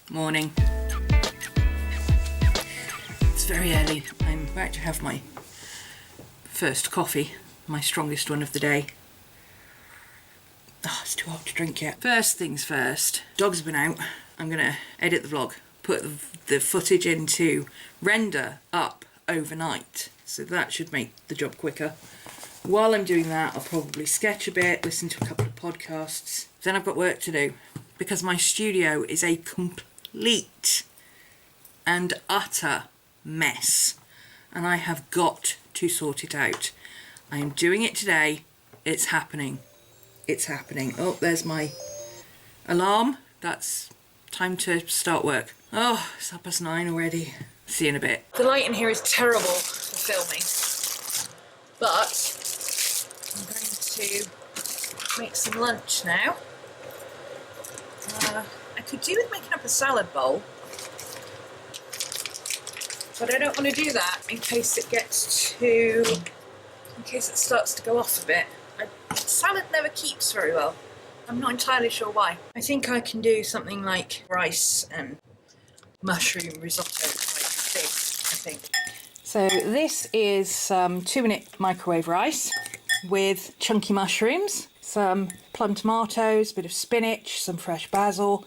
Morning. It's very early. I'm about to have my first coffee, my strongest one of the day. Oh, it's too hot to drink yet. First things first, dogs have been out. I'm gonna edit the vlog, put the footage into render up overnight. So that should make the job quicker. While I'm doing that, I'll probably sketch a bit, listen to a couple of podcasts. Then I've got work to do because my studio is a complete and utter mess. And I have got to sort it out. I am doing it today. It's happening. It's happening. Oh, there's my alarm. That's time to start work. Oh, it's 9:30 already. See you in a bit. The light in here is terrible for filming, but I'm going to make some lunch now. I could do with making up a salad bowl, but I don't want to do that in case it starts to go off a bit. Salad never keeps very well. I'm not entirely sure why. I think I can do something like rice and mushroom risotto type thing, I think. So this is some 2-minute microwave rice with chunky mushrooms, some plum tomatoes, a bit of spinach, some fresh basil,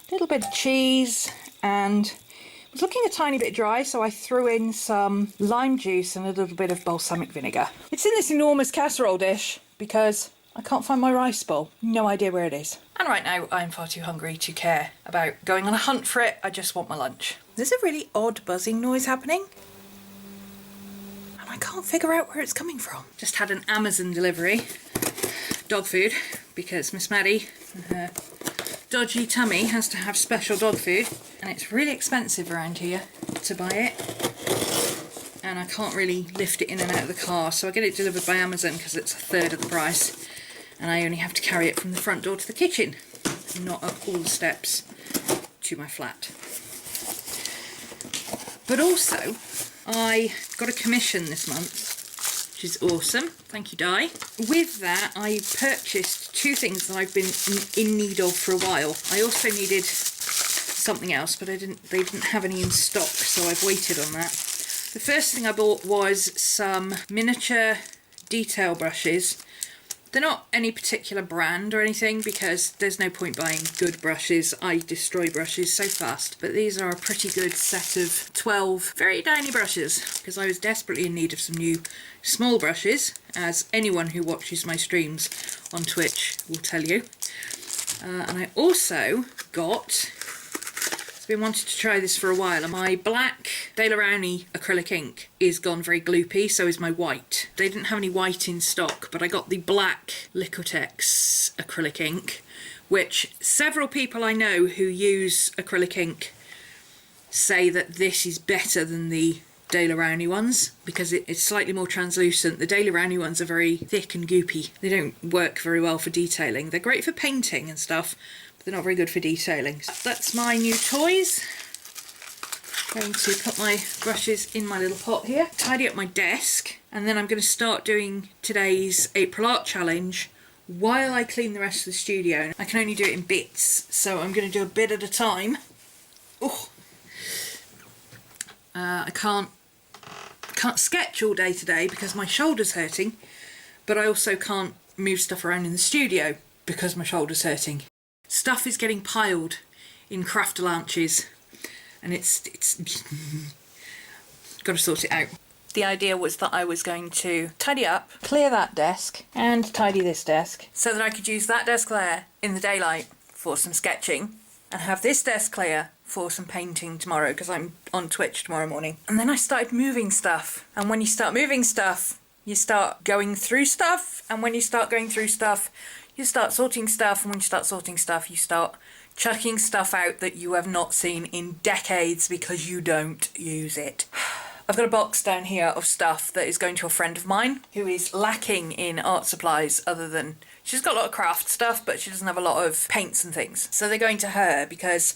a little bit of cheese, and it was looking a tiny bit dry, so I threw in some lime juice and a little bit of balsamic vinegar. It's in this enormous casserole dish because I can't find my rice bowl. No idea where it is. And right now I'm far too hungry to care about going on a hunt for it. I just want my lunch. There's a really odd buzzing noise happening, and I can't figure out where it's coming from. Just had an Amazon delivery. Dog food, because Miss Maddie and her dodgy tummy has to have special dog food, and it's really expensive around here to buy it, and I can't really lift it in and out of the car, so I get it delivered by Amazon because it's 1/3 of the price, and I only have to carry it from the front door to the kitchen, not up all the steps to my flat. But also, I got a commission this month, which is awesome. Thank you, Di. With that, I purchased 2 things that I've been in need of for a while. I also needed something else, but they didn't have any in stock, so I've waited on that. The first thing I bought was some miniature detail brushes. They're not any particular brand or anything because there's no point buying good brushes. I destroy brushes so fast. But these are a pretty good set of 12 very tiny brushes because I was desperately in need of some new small brushes, as anyone who watches my streams on Twitch will tell you. And I also got, I've been wanting to try this for a while, and my black Delusions acrylic ink is gone very gloopy, so is my white. They didn't have any white in stock, but I got the black Logitech acrylic ink, which several people I know who use acrylic ink say that this is better than the Delusions ones because it's slightly more translucent. The Delusions ones are very thick and goopy. They don't work very well for detailing. They're great for painting and stuff, but they're not very good for detailing. That's my new toys. Going to put my brushes in my little pot here, tidy up my desk, and then I'm going to start doing today's April Art Challenge while I clean the rest of the studio. I can only do it in bits, so I'm going to do a bit at a time. Oh, I can't sketch all day today because my shoulder's hurting, but I also can't move stuff around in the studio because my shoulder's hurting. Stuff is getting piled in craft lunches, and it's got to sort it out. The idea was that I was going to tidy up, clear that desk, and tidy this desk so that I could use that desk there in the daylight for some sketching, and have this desk clear for some painting tomorrow because I'm on Twitch tomorrow morning. And then I started moving stuff, and when you start moving stuff, you start going through stuff, and when you start going through stuff, you start sorting stuff, and when you start sorting stuff, you start chucking stuff out that you have not seen in decades because you don't use it. I've got a box down here of stuff that is going to a friend of mine who is lacking in art supplies other than, she's got a lot of craft stuff, but she doesn't have a lot of paints and things. So they're going to her because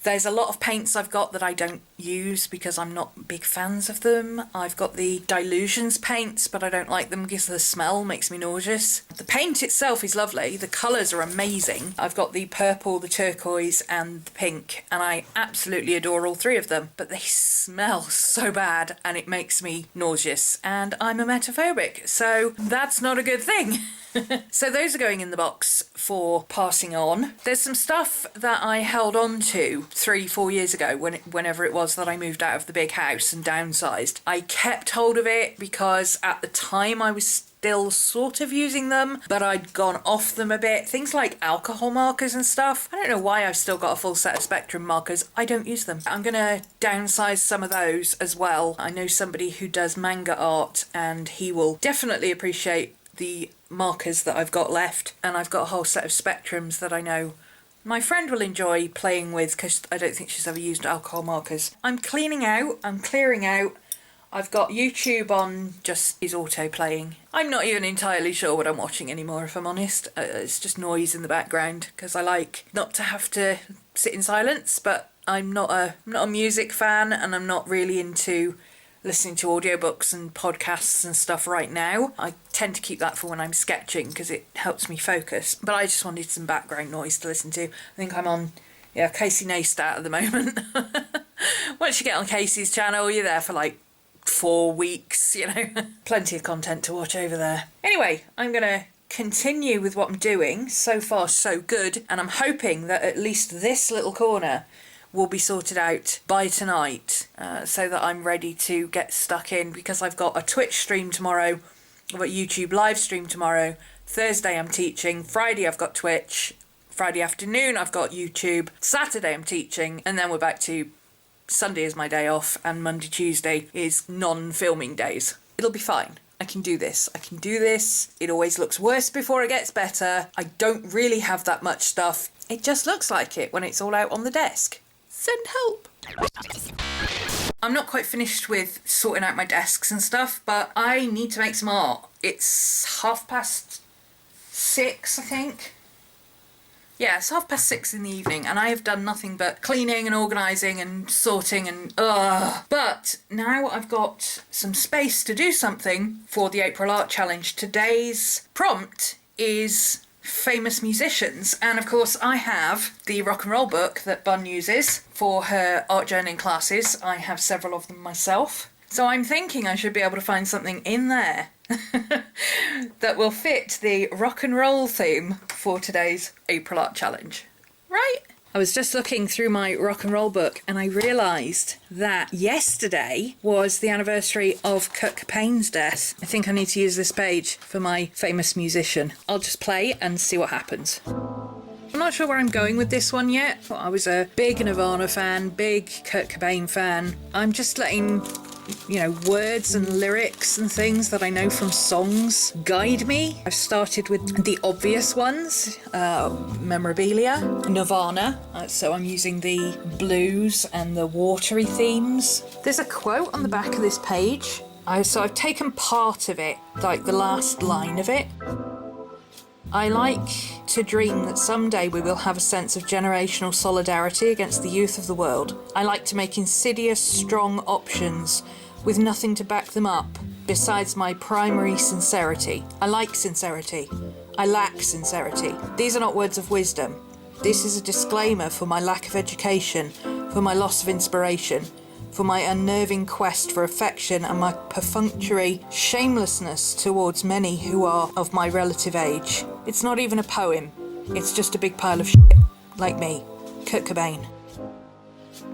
There's a lot of paints I've got that I don't use because I'm not big fans of them. I've got the Delusions Paints, but I don't like them because the smell makes me nauseous. The paint itself is lovely. The colours are amazing. I've got the purple, the turquoise and the pink, and I absolutely adore all three of them. But they smell so bad and it makes me nauseous. And I'm emetophobic, so that's not a good thing. So those are going in the box for passing on. There's some stuff that I held on to 3-4 years ago whenever it was that I moved out of the big house and downsized. I kept hold of it because at the time I was still sort of using them, but I'd gone off them a bit. Things like alcohol markers and stuff. I don't know why I've still got a full set of Spectrum markers. I don't use them. I'm gonna downsize some of those as well. I know somebody who does manga art and he will definitely appreciate the markers that I've got left, and I've got a whole set of Spectrums that I know my friend will enjoy playing with because I don't think she's ever used alcohol markers. I'm cleaning out, I'm clearing out. I've got YouTube on, just is auto playing. I'm not even entirely sure what I'm watching anymore, if I'm honest. It's just noise in the background because I like not to have to sit in silence, but I'm not a music fan, and I'm not really into listening to audiobooks and podcasts and stuff right now. I tend to keep that for when I'm sketching because it helps me focus. But I just wanted some background noise to listen to. I think I'm on, Casey Neistat at the moment. Once you get on Casey's channel, you're there for like 4 weeks, Plenty of content to watch over there. Anyway, I'm going to continue with what I'm doing. So far, so good. And I'm hoping that at least this little corner will be sorted out by tonight so that I'm ready to get stuck in, because I've got a Twitch stream tomorrow, I've got YouTube live stream tomorrow, Thursday I'm teaching, Friday I've got Twitch, Friday afternoon I've got YouTube, Saturday I'm teaching, and then we're back to Sunday is my day off, and Monday, Tuesday is non-filming days. It'll be fine. I can do this. It always looks worse before it gets better. I don't really have that much stuff. It just looks like it when it's all out on the desk. Send help. I'm not quite finished with sorting out my desks and stuff, but I need to make some art. It's 6:30, I think. Yeah, it's 6:30 in the evening, and I have done nothing but cleaning and organising and sorting and But now I've got some space to do something for the April Art Challenge. Today's prompt is famous musicians, and of course I have the rock and roll book that Bun uses for her art journaling classes. I have several of them myself, so I'm thinking I should be able to find something in there that will fit the rock and roll theme for today's April Art Challenge. Right? I was just looking through my rock and roll book and I realised that yesterday was the anniversary of Kurt Cobain's death. I think I need to use this page for my famous musician. I'll just play and see what happens. I'm not sure where I'm going with this one yet. I was a big Nirvana fan, big Kurt Cobain fan. I'm just letting words and lyrics and things that I know from songs guide me. I've started with the obvious ones, memorabilia, Nirvana, so I'm using the blues and the watery themes. There's a quote on the back of this page, so I've taken part of it, like the last line of it. I like to dream that someday we will have a sense of generational solidarity against the youth of the world. I like to make insidious, strong options with nothing to back them up besides my primary sincerity. I like sincerity. I lack sincerity. These are not words of wisdom. This is a disclaimer for my lack of education, for my loss of inspiration, for my unnerving quest for affection and my perfunctory shamelessness towards many who are of my relative age. It's not even a poem. It's just a big pile of shit, like me, Kurt Cobain.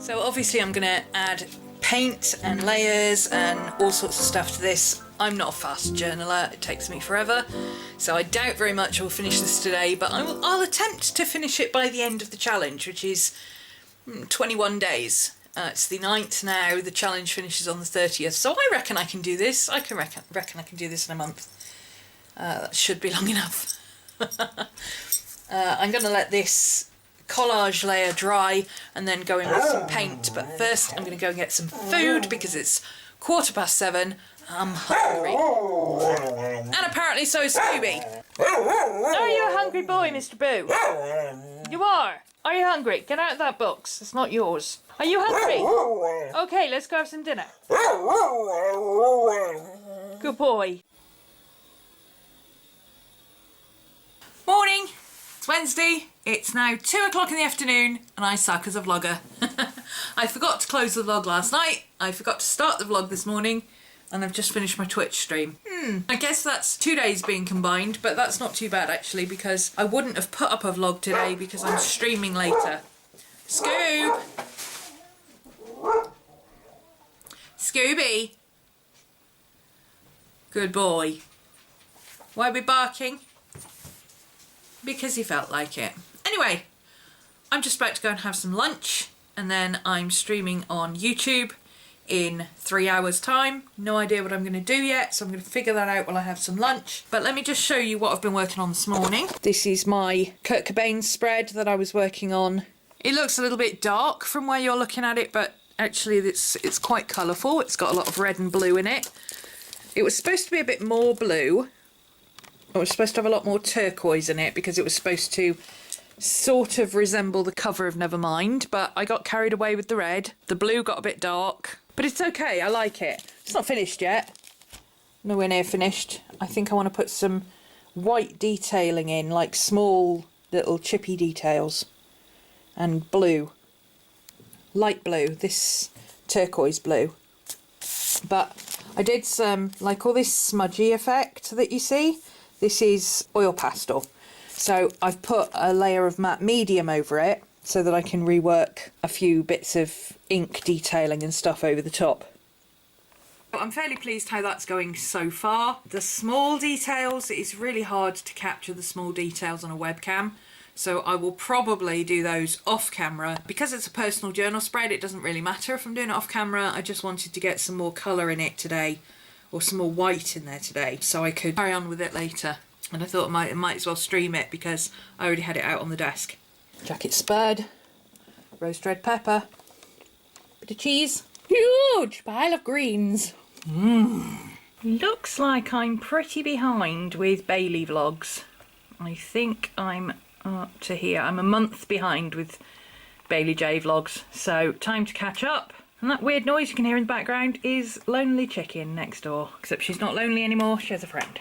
So obviously I'm going to add paint and layers and all sorts of stuff to this. I'm not a fast journaler, it takes me forever, so I doubt very much I'll finish this today, but I'll attempt to finish it by the end of the challenge, which is 21 days. It's the 9th now, the challenge finishes on the 30th, so I reckon I can do this. I reckon I can do this in a month. That should be long enough. I'm going to let this collage layer dry and then go in with some paint, but first I'm going to go and get some food because it's 7:15. I'm hungry. And apparently so is Scooby. Are you a hungry boy, Mr. Boo? You are? Are you hungry? Get out of that box. It's not yours. Are you hungry? Okay, let's go have some dinner. Good boy. Morning. It's Wednesday. It's now 2 o'clock in the afternoon and I suck as a vlogger. I forgot to close the vlog last night. I forgot to start the vlog this morning. And I've just finished my Twitch stream. I guess that's 2 days being combined, but that's not too bad actually, because I wouldn't have put up a vlog today because I'm streaming later. Scoob! Scooby! Good boy. Why are we barking? Because he felt like it. Anyway, I'm just about to go and have some lunch, and then I'm streaming on YouTube in 3 hours time. No idea what I'm going to do yet, so I'm going to figure that out while I have some lunch. But let me just show you what I've been working on this morning. This is my Kurt Cobain spread that I was working on. It looks a little bit dark from where you're looking at it, but actually it's quite colourful. It's got a lot of red and blue in it. It was supposed to be a bit more blue. It was supposed to have a lot more turquoise in it because it was supposed to sort of resemble the cover of Nevermind, but I got carried away with the red. The blue got a bit dark, but it's okay, I like it. It's not finished yet. Nowhere near finished. I think I want to put some white detailing in, like small little chippy details. And blue. Light blue, this turquoise blue. But I did some, like all this smudgy effect that you see. This is oil pastel. So I've put a layer of matte medium over it so that I can rework a few bits of ink detailing and stuff over the top. I'm fairly pleased how that's going so far. The small details, it's really hard to capture the small details on a webcam. So I will probably do those off camera. Because it's a personal journal spread, it doesn't really matter if I'm doing it off camera. I just wanted to get some more colour in it today, or some more white in there today, so I could carry on with it later. And I thought I might as well stream it because I already had it out on the desk. Jacket spurred, roast red pepper, bit of cheese, huge pile of greens. Looks like I'm pretty behind with Bailey vlogs. I think I'm up to here. I'm a month behind with Bailey J vlogs, so time to catch up. And that weird noise you can hear in the background is Lonely Chicken next door. Except she's not lonely anymore, she has a friend.